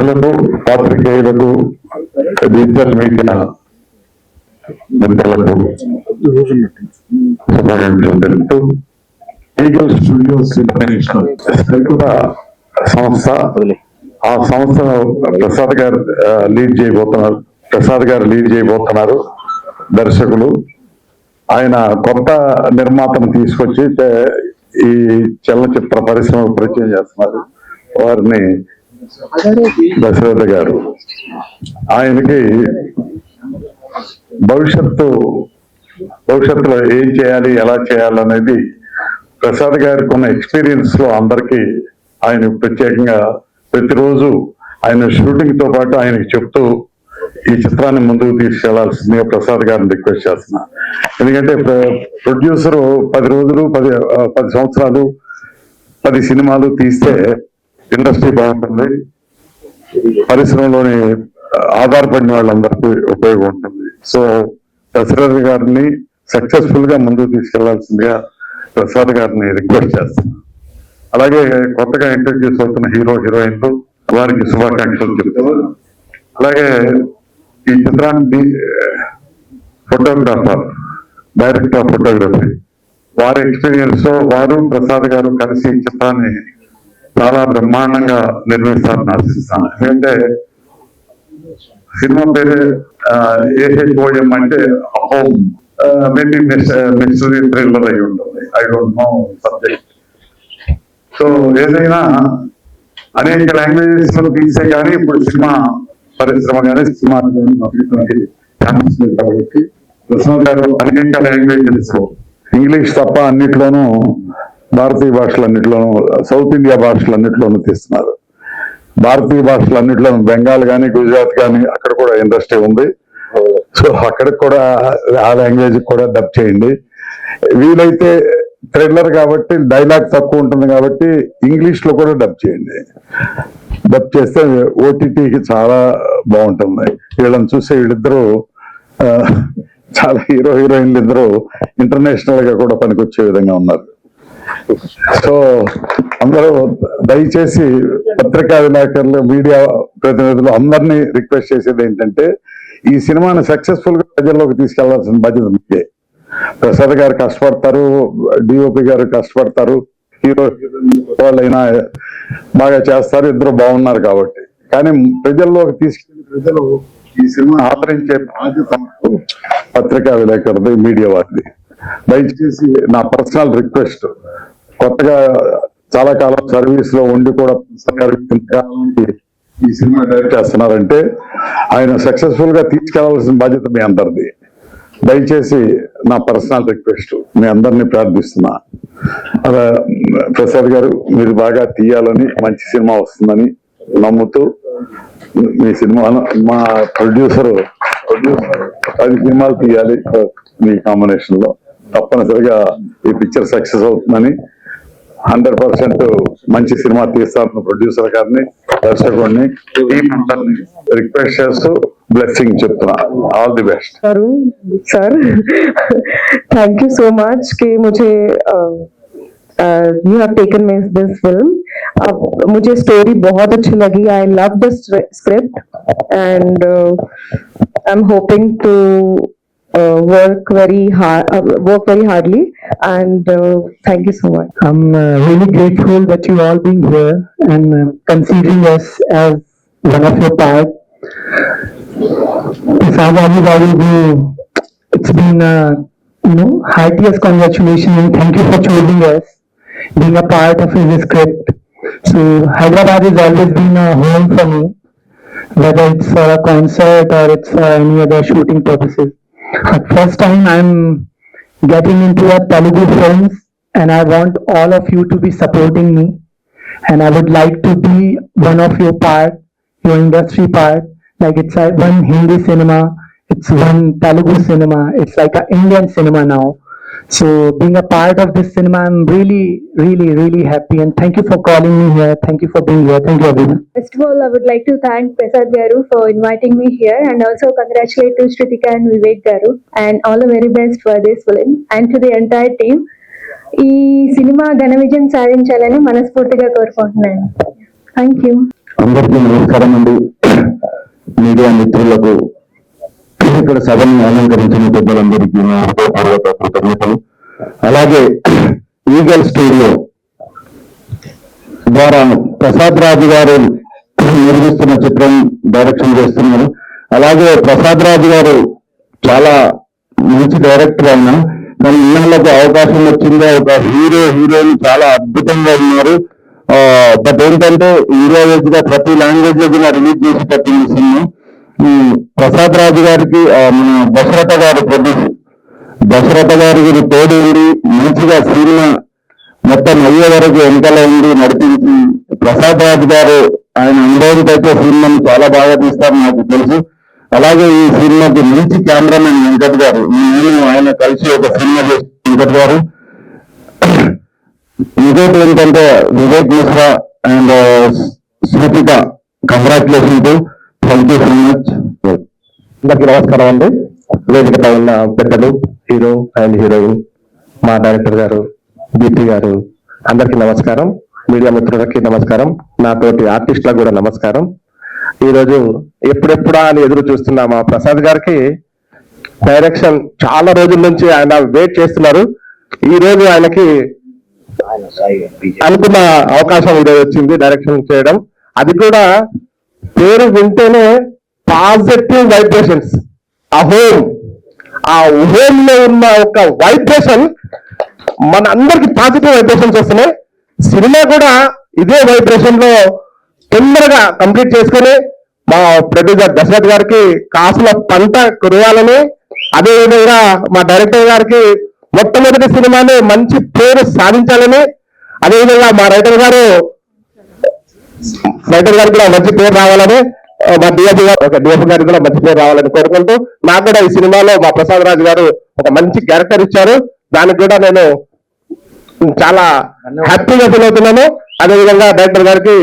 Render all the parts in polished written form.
ప్రముఖులకు, పాత్రికేయులకు, digital media మిత్రులకు శుభాకాంక్షలు తెలుపుతూ ఈగల్ స్టూడియోస్ ఇంటర్నేషనల్ సంస్థ, ఆ సంస్థను ప్రసాద్ గారు లీడ్ చేయబోతున్నారు. దర్శకులు ఆయన కొత్త నిర్మాతను తీసుకొచ్చి ఈ చలనచిత్ర పరిశ్రమకు పరిచయం చేస్తున్నారు. వారిని దశరథ గారు. ఆయనకి భవిష్యత్తులో ఏం చేయాలి, ఎలా చేయాలనేది ప్రసాద్ గారికి ఉన్న ఎక్స్పీరియన్స్ లో అందరికీ ఆయన ప్రత్యేకంగా ప్రతిరోజు ఆయన షూటింగ్ తో పాటు ఆయనకి చెప్తూ ఈ చిత్రాన్ని ముందుకు తీసుకెళ్లాల్సిందిగా ప్రసాద్ గారిని రిక్వెస్ట్ చేస్తున్నా. ఎందుకంటే ప్రొడ్యూసర్ 10 రోజులు 10 సంవత్సరాలు 10 సినిమాలు తీస్తే ఇండస్ట్రీ బాగుంటుంది, పరిశ్రమలోని ఆధారపడిన వాళ్ళందరికీ ఉపయోగం ఉంటుంది. సో దశరథ గారిని సక్సెస్ఫుల్ గా ముందుకు తీసుకెళ్లాల్సిందిగా ప్రసాద్ గారిని రిక్వెస్ట్ చేస్తున్నాను. అలాగే కొత్తగా ఇంట్రడ్యూస్ అవుతున్న హీరోయిన్లు వారికి శుభాకాంక్షలు చెప్తున్నారు. అలాగే ఈ చిత్రాన్ని ఫోటోగ్రాఫర్, డైరెక్టర్ ఆఫ్ ఫోటోగ్రఫీ, వారి ఎక్స్పీరియన్స్ లో వారు ప్రసాద్ గారు కలిసి ఈ చిత్రాన్ని చాలా బ్రహ్మాండంగా నిర్మిస్తారని ఆశిస్తాను. ఎందుకంటే సినిమా పేరు AHOM అంటే హోమ్, మేబీ మిస్టరీ థ్రిల్లర్ అయి ఉంటుంది. I don't know subject. So ఏదైనా అనేక లాంగ్వేజెస్ లో తీసే కానీ ఇప్పుడు సినిమా పరిశ్రమ కానీ సినిమా కాబట్టి ప్రసాద్ గారు అనేక లాంగ్వేజెస్, ఇంగ్లీష్ తప్ప అన్నిట్లోనూ, భారతీయ భాషలన్నిట్లోనూ, సౌత్ ఇండియా భాషలన్నిట్లోనూ తీస్తున్నారు. భారతీయ భాషలన్నిట్లోనూ బెంగాల్ కానీ, గుజరాత్ కానీ అక్కడ కూడా ఇండస్ట్రీ ఉంది. సో అక్కడికి కూడా ఆ లాంగ్వేజ్ కూడా డబ్ చేయండి. వీలైతే థ్రిల్లర్ కాబట్టి డైలాగ్ తక్కువ ఉంటుంది కాబట్టి ఇంగ్లీష్ లో కూడా డబ్ చేయండి. డబ్ చేస్తే OTTకి చాలా బాగుంటుంది. వీళ్ళని చూస్తే వీళ్ళిద్దరూ చాలా హీరోయిన్లు ఇద్దరు ఇంటర్నేషనల్ గా కూడా పనికొచ్చే విధంగా ఉన్నారు. సో అందరూ దయచేసి పత్రికా విలేకరులు, మీడియా ప్రతినిధులు అందరినీ రిక్వెస్ట్ చేసేది ఏంటంటే ఈ సినిమాని సక్సెస్ఫుల్ గా ప్రజల్లోకి తీసుకెళ్లాల్సిన బాధ్యత మీకే. ప్రసాద్ గారు కష్టపడతారు, DOP గారు కష్టపడతారు, హీరో వాళ్ళైనా బాగా చేస్తారు, ఇద్దరు బాగున్నారు కాబట్టి. కానీ ప్రజల్లోకి తీసుకెళ్లి ప్రజలు ఈ సినిమా ఆదరించే బాధ్యత పత్రికా విలేకరుది, మీడియా వారిది. దయచేసి నా పర్సనల్ రిక్వెస్ట్, కొత్తగా చాలా కాలం సర్వీస్ లో ఉండి కూడా ఈ సినిమా డైరెక్ట్ చేస్తున్నారంటే ఆయన సక్సెస్ఫుల్ గా తీసుకెళ్లాల్సిన బాధ్యత మీ అందరిది. దయచేసి నా పర్సనల్ రిక్వెస్ట్, మీ అందరినీ ప్రార్థిస్తున్నా. అలా ప్రసాద్ గారు మీరు బాగా తీయాలని, మంచి సినిమా వస్తుందని నమ్ముతూ మీ సినిమా, మా ప్రొడ్యూసర్ 10 సినిమాలు తీయాలి మీ కాంబినేషన్ లో, తప్పనిసరిగా ఈ పిక్చర్ సక్సెస్ అవుతుందని, 100% మంచి సినిమా తీస్తారని ప్రొడ్యూసర్ గారిని, దర్శకుడిని, టీం అందరిని రిక్వెస్ట్ చేస్తూ బ్లెస్సింగ్ చెప్తున్నా. All the best. Sir thank you so much कि मुझे you have taken me this film. अब मुझे स्टोरी बहुत अच्छी लगी. I love the script and I'm hoping to work very hardly and thank you so much. I'm really grateful that you all being here and considering us as one of your part. It's been heartiest congratulations and thank you for choosing us, being a part of his script. So Hyderabad has always been a home for me, whether it's for a concert or it's for any other shooting purposes. But first time I'm getting into a Telugu films and I want all of you to be supporting me and I would like to be one of your part, your industry part. Like it's one Hindi cinema, it's one Telugu cinema, it's like an Indian cinema now. So being a part of this cinema, I'm really happy and thank you for calling me here. Thank you for being here. Thank you everyone. First of all, I would like to thank Prasad Garu for inviting me here and also congratulate to Shritika and Vivek Garu and all the very best for this film and to the entire team. ఈ cinema ఘన విజయం సాధించాలని మనస్ఫూర్తిగా కోరుకుంటున్నాను. Thank you. అందరికీ నమస్కారం అండి. Media మిత్రులకు, ఇక్కడ సభను అలంకరించిన పెద్దలందరికీ నా హృదయపూర్వక కృతజ్ఞతలు. అలాగే ఈగల్ స్టూడియో ద్వారా ప్రసాద్ రాజు గారు నిర్మిస్తున్న చిత్రం డైరెక్షన్ చేస్తున్నారు. అలాగే ప్రసాద్ రాజు గారు చాలా మంచి డైరెక్టర్ అయినా, కానీ ఇన్నాళ్ళకు అవకాశం వచ్చిందో ఒక హీరోయిన్ చాలా అద్భుతంగా ఉన్నారు. బట్ ఏంటంటే హీరోయిన్స్ గా ప్రతి లాంగ్వేజ్ లో కూడా రిలీజ్ చేసి పెట్టింది సినిమా. ప్రసాద్ రాజు గారికి మన దశరథ గారు ప్రొడ్యూస్, దశరథ గారికి తోడు ఉండి మంచిగా సినిమా మొత్తం అయ్యే వరకు వెనకాల ఉండి నడిపించి, ప్రసాద్ రాజు గారు ఆయన అనుభవంతో అయితే సినిమాని చాలా బాగా తీస్తారు నాకు తెలుసు. అలాగే ఈ సినిమాకి మంచి కెమెరామెన్ వెంకట్ గారు, నేను ఆయన కలిసి ఒక సినిమా చేసిన వెంకట్ గారు. ఇంకోటి ఏంటంటే Vivek Mishra and Smruthika, congratulation to, thank you so much. అందరికీ నమస్కారం అండి. వేదికపై ఉన్న పెద్దలు, హీరో అండ్ హీరోయిన్, మా డైరెక్టర్ గారు, దీప్తి గారు, అందరికీ నమస్కారం. మీడియా మిత్రులకి నమస్కారం. నాతోటి ఆర్టిస్టులకు కూడా నమస్కారం. ఈరోజు ఎప్పుడెప్పుడా అని ఎదురు చూస్తున్నా మా ప్రసాద్ గారికి డైరెక్షన్ చాలా రోజుల నుంచి ఆయన వెయిట్ చేస్తున్నారు. ఈ రోజు ఆయనకి అనుకున్న అవకాశం వచ్చింది డైరెక్షన్ చేయడం. అది కూడా పేరు వింటేనే పాజిటివ్ వైబ్రేషన్స్. ఆ హోమ్ లో ఉన్న ఒక వైబ్రేషన్ మన అందరికి పాజిటివ్ వైబ్రేషన్స్ వస్తున్నాయి. సినిమా కూడా ఇదే వైబ్రేషన్ లో తొందరగా కంప్లీట్ చేసుకుని మా ప్రొడ్యూసర్ దశరథ్ గారికి కాసుల పంట కురవాలని, అదేవిధంగా మా డైరెక్టర్ గారికి మొట్టమొదటి సినిమాని మంచి పేరు సాధించాలని, అదేవిధంగా మా రైటర్ గారికి కూడా మంచి పేరు రావాలని, మా డిఎఫ్ గారికి కూడా మంచి పేరు రావాలని కోరుకుంటూ, నాకు కూడా ఈ సినిమాలో మా ప్రసాద్ రాజు గారు ఒక మంచి క్యారెక్టర్ ఇచ్చారు. దానికి కూడా నేను చాలా హ్యాపీగా ఫీల్ అవుతున్నాను. అదేవిధంగా డైరెక్టర్ గారికి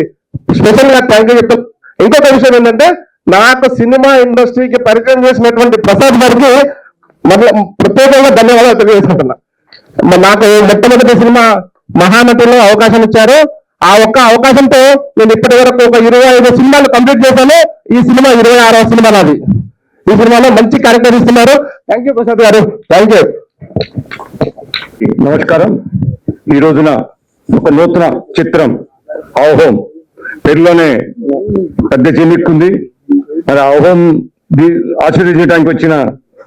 స్పెషల్ గా థ్యాంక్ యూ చెప్తాను. ఇంకొక విషయం ఏంటంటే, నాకు సినిమా ఇండస్ట్రీకి పరిచయం చేసినటువంటి ప్రసాద్ గారికి ప్రత్యేకంగా ధన్యవాదాలు తెలియజేసుకుంటున్నా. నాకు మొట్టమొదటి సినిమా మహానటిలో అవకాశం ఇచ్చారు. ఆ ఒక్క అవకాశంతో నేను ఇప్పటి వరకు ఒక 25 సినిమాలు కంప్లీట్ చేశాను. ఈ సినిమా 26వ సినిమా నాది. ఈ సినిమాలో మంచి క్యారెక్టర్ ఇస్తున్నారు. థ్యాంక్ యూ ప్రసాద్ గారు, థ్యాంక్ యూ. నమస్కారం. ఈ రోజున ఒక నూతన చిత్రం అవహోం పేరులోనే పెద్ద చిన్నిక్కుంది. మరి అవహోం ఆశీర్వదించడానికి వచ్చిన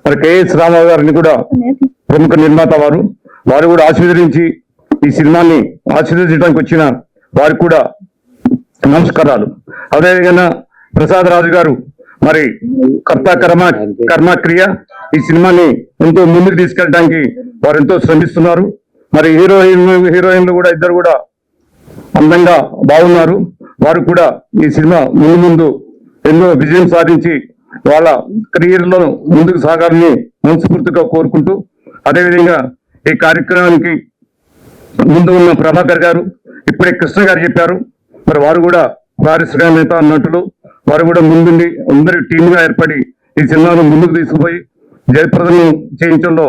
మరి కెఎస్ రామారావు గారిని కూడా ప్రముఖ నిర్మాత వారు కూడా ఆశీర్వదించి ఈ సినిమాని ఆశీర్వదించడానికి వచ్చిన వారికి కూడా నమస్కారాలు. అదేవిధంగా ప్రసాద్ రాజు గారు మరి కర్త కర్మ క్రియ ఈ సినిమాని ఎంతో ముందుకు తీసుకెళ్ళడానికి వారు ఎంతో శ్రమిస్తున్నారు. మరి హీరోయిన్లు కూడా ఇద్దరు కూడా అందంగా బాగున్నారు. వారు కూడా ఈ సినిమా ముందు ఎన్నో విజయం సాధించి వాళ్ళ కెరీర్ లో ముందుకు సాగాలని మనస్ఫూర్తిగా కోరుకుంటూ, అదేవిధంగా ఈ కార్యక్రమానికి ముందు ఉన్న ప్రభాకర్ గారు, ఇప్పుడే కృష్ణ గారు చెప్పారు. మరి వారు కూడా పారిశ్రామిక నటులు, వారు కూడా ముందుండి అందరి టీమ్ గా ఏర్పడి ఈ సినిమాను ముందుకు తీసుకుపోయి జయప్రదం చేయించడంలో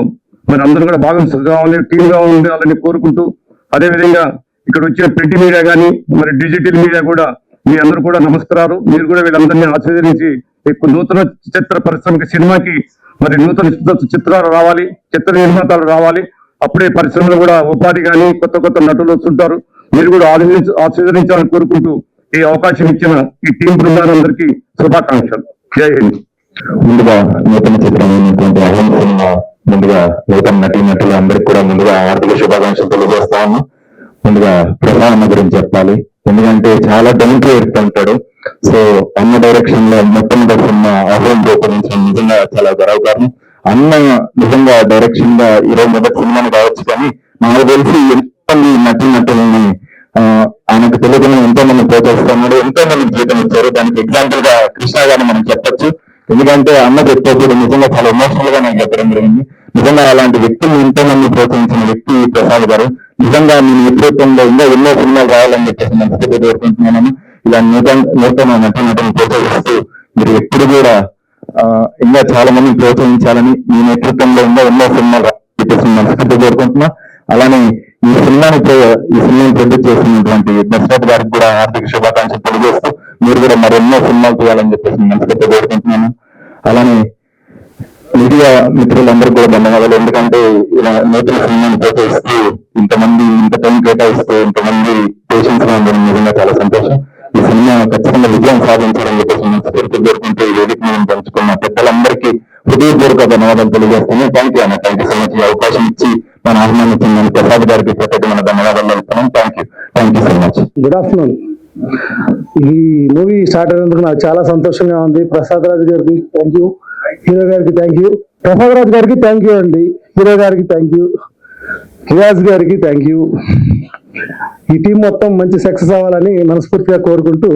మరి అందరూ కూడా భాగం కావాలి, టీమ్ గా ఉండాలని కోరుకుంటూ, అదేవిధంగా ఇక్కడ వచ్చిన ప్రింట్ మీడియా కానీ మరి డిజిటల్ మీడియా కూడా మీ అందరూ కూడా నమస్కారాలు. మీరు కూడా వీళ్ళందరినీ ఆశీర్వదించి ఎక్కువ నూతన చిత్ర పరిశ్రమకి, సినిమాకి మరి నూతన చిత్రాలు రావాలి, చిత్ర నిర్మాతలు రావాలి. అప్పుడే పరిశ్రమలో కూడా ఉపాధి కానీ కొత్త నటులు వస్తుంటారు. మీరు కూడా ఆశీర్వదించాలని కోరుకుంటూ ఈ అవకాశం ఇచ్చిన ఈ టీం బృందాలందరికీ శుభాకాంక్షలు. జై హింద్. ముందుగా నూతన చిత్రమైనటువంటి అహం సినిమా ముందుగా నూతన నటులు అందరికి కూడా ముందుగా ఆర్థిక శుభాకాంక్షలు తెలియజేస్తా ఉన్నాం. ముందుగా ప్రధాన గురించి చెప్పాలి, ఎందుకంటే చాలా డౌన్ టు ఎర్త్ అంటాడు. సో అన్న డైరెక్షన్ లో మొట్టమొదటి సినిమా అహోం రూపొందించడం నిజంగా చాలా గర్వకారణం. అన్న నిజంగా డైరెక్షన్ గా ఈరోజు మొదటి సినిమాని కావచ్చు, కానీ నాకు తెలిసి ఎంతో నటులని ఆయనకు తెలియకుండా ఎంతో మంది ప్రోత్సహిస్తున్నాడు, ఎంతో మంది జీవితం ఇచ్చారు. దానికి ఎగ్జాంపుల్ గా కృష్ణ గారిని మనం చెప్పొచ్చు. ఎందుకంటే అన్న చెప్పేప్పుడు నిజంగా చాలా ఎమోషనల్ గా నాకు చెప్పడం జరిగింది. నిజంగా అలాంటి వ్యక్తులు ఎంతో మంది ప్రోత్సహించిన వ్యక్తి ప్రసాద్ గారు. నిజంగా నేను నేతృత్వంలో ఇంకా ఎన్నో సినిమాలు రావాలని చెప్పేసి నేను కోరుకుంటున్నాను. ఇలా నూతన నటులను ప్రోత్సహిస్తూ మీరు ఎప్పుడు కూడా ఇంకా చాలా మంది ప్రోత్సహించాలని, మీ నేతృత్వంలో ఇంకా ఎన్నో సినిమాలు చెప్పేసి మనస్ఫూర్తిగా కోరుకుంటున్నా. అలానే ఈ సినిమాని ప్రొడ్యూస్ చేసినటువంటి దశరథ్ గారికి కూడా ఆర్థిక శుభాకాంక్షలు తెలియజేస్తూ మీరు కూడా మరెన్నో సినిమాలు చేయాలని చెప్పేసి మనస్ఫూర్తిగా కోరుకుంటున్నాను. అలానే మీడియా మిత్రులందరూ కూడా ధన్యవాదాలు. ఎందుకంటే ఇలా నూతన సినిమాని ప్రోత్సహిస్తూ ఇంతమంది ఇంత టైం కేటాయిస్తూ ఇంతమంది పేషెన్స్ గా ఉండడం నిజంగా చాలా సంతోషం. ఈ సినిమా ఖచ్చితంగా విజయం సాధించాలని చెప్పేసి మనస్ఫూర్తిగా కోరుకుంటూ ఈ వేదిక మీద పంచుకున్న పెద్దలందరికీ హృదయపూర్వక ధన్యవాదాలు తెలియజేస్తున్నాను. థ్యాంక్ యూ అన్న, థ్యాంక్ యూ సో మచ్. ఈ అవకాశం ఇచ్చి మన ఆహ్వానించిందని ప్రసాద్ గారికి ప్రత్యేకమైన ధన్యవాదాలు తెలుపుతున్నాం. Thank you so much. Good afternoon. ఈ మూవీ స్టార్ట్ అయినందుకు నాకు చాలా సంతోషంగా ఉంది. ప్రసాద్ రాజు గారికి థ్యాంక్ యూ, హీరో గారికి థ్యాంక్ యూ, ప్రసాద్ రాజు గారికి థ్యాంక్ యూ అండి, హీరో గారికి థ్యాంక్ యూ, రియాజ్ గారికి థ్యాంక్ యూ. ఈ టీం మొత్తం మంచి సక్సెస్ అవ్వాలని మనస్ఫూర్తిగా కోరుకుంటూ,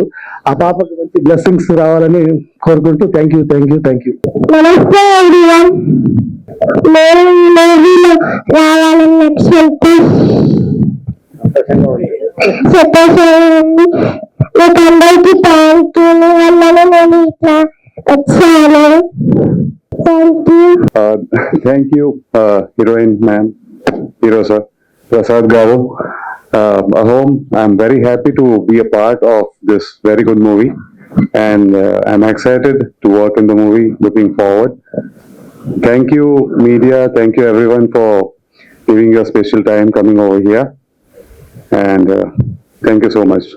ఆ పాపకి మంచి బ్లెస్సింగ్స్ రావాలని కోరుకుంటూ thank you, thank you, thank you. నమస్తే ఎవ్రీవన్. నేను ఈ మూవీలో రావాలని లక్ష్యంతో చెప్పేసానండి. మీకు అందరికీ థ్యాంక్ యూ. వల్లనే నేను ఇట్లా వచ్చాను. Thank you. Thank you heroine ma'am, hero sir, Prasad Garu. Ahom, I'm very happy to be a part of this very good movie, and I'm excited to work in the movie. Looking forward. Thank you, media. Thank you, everyone, for giving your special time coming over here. And thank you so much.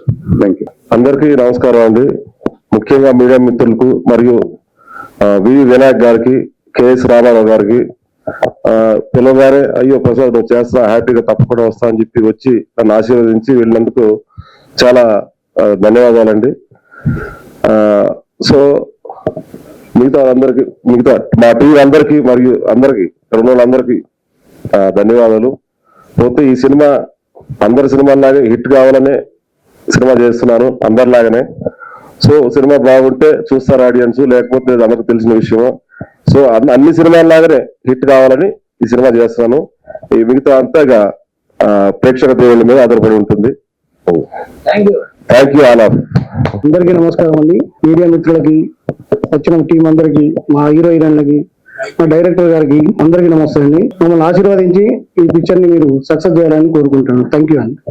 Thank you. అందరికీ నమస్కారం అండి. ముఖ్యంగా media మిత్రులకు మరియు వి వినాయక్ గారికి, K S Ramarao గారికి పిల్లగానే అయ్యో ప్రసాద్ నువ్వు చేస్తా, హ్యాపీగా తప్పకుండా వస్తా అని చెప్పి వచ్చి నన్ను ఆశీర్వదించి వెళ్ళినందుకు చాలా ధన్యవాదాలండి. సో మిగతా మా టీం అందరికీ మరియు అందరికీ వాళ్ళందరికీ ధన్యవాదాలు. పోతే ఈ సినిమా అందరి సినిమాలాగే హిట్ కావాలనే సినిమా చేస్తున్నాను, అందరిలాగానే. సో సినిమా బాగుంటే చూస్తారు ఆడియన్స్, లేకపోతే అందరికి తెలిసిన విషయం. సో అన్ని సినిమాలాగానే హిట్ కావాలని ఈ సినిమా చేస్తున్నాను. ఈ మిగతా అంతా ప్రేక్షక దేవుళ్ళ మీద ఆధారపడి ఉంటుంది. Thank you all of. అందరికీ నమస్కారం అండి. మీడియా మిత్రులకి, వచ్చిన టీం అందరికి, మా హీరో హీరోయిన్లకి, మా డైరెక్టర్ గారికి అందరికీ నమస్తే అండి. మమ్మల్ని ఆశీర్వదించి ఈ పిక్చర్ ని మీరు సక్సెస్ చేయాలని కోరుకుంటాను. థ్యాంక్ యూ అండి.